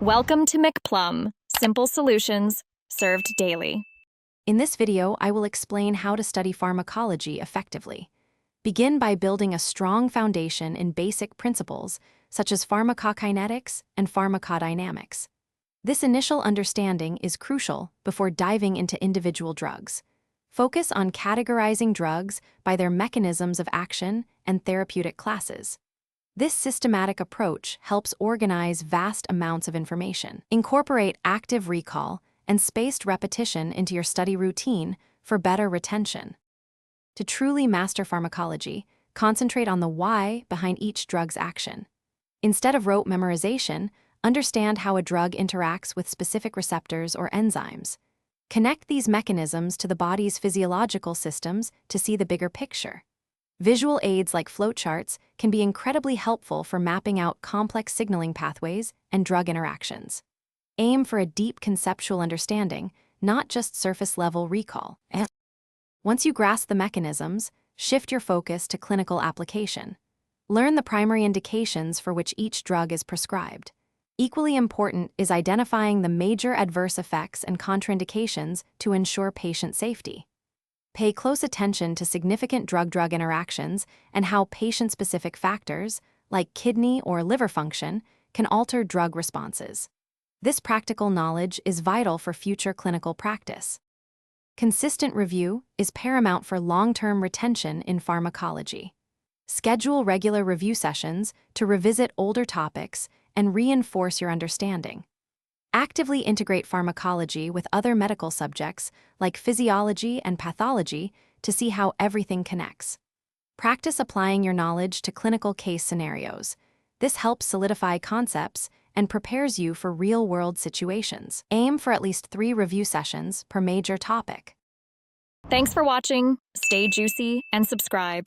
Welcome to McPlum, simple solutions served daily. In this video, I will explain how to study pharmacology effectively. Begin by building a strong foundation in basic principles such as pharmacokinetics and pharmacodynamics. This initial understanding is crucial before diving into individual drugs. Focus on categorizing drugs by their mechanisms of action and therapeutic classes. This systematic approach helps organize vast amounts of information. Incorporate active recall and spaced repetition into your study routine for better retention. To truly master pharmacology, concentrate on the why behind each drug's action. Instead of rote memorization, understand how a drug interacts with specific receptors or enzymes. Connect these mechanisms to the body's physiological systems to see the bigger picture. Visual aids like flowcharts can be incredibly helpful for mapping out complex signaling pathways and drug interactions. Aim for a deep conceptual understanding, not just surface-level recall. Once you grasp the mechanisms, shift your focus to clinical application. Learn the primary indications for which each drug is prescribed. Equally important is identifying the major adverse effects and contraindications to ensure patient safety. Pay close attention to significant drug-drug interactions and how patient-specific factors, like kidney or liver function, can alter drug responses. This practical knowledge is vital for future clinical practice. Consistent review is paramount for long-term retention in pharmacology. Schedule regular review sessions to revisit older topics and reinforce your understanding. Actively integrate pharmacology with other medical subjects like physiology and pathology to see how everything connects. Practice applying your knowledge to clinical case scenarios. This helps solidify concepts and prepares you for real-world situations. Aim for at least 3 review sessions per major topic. Thanks for watching. Stay juicy and subscribe.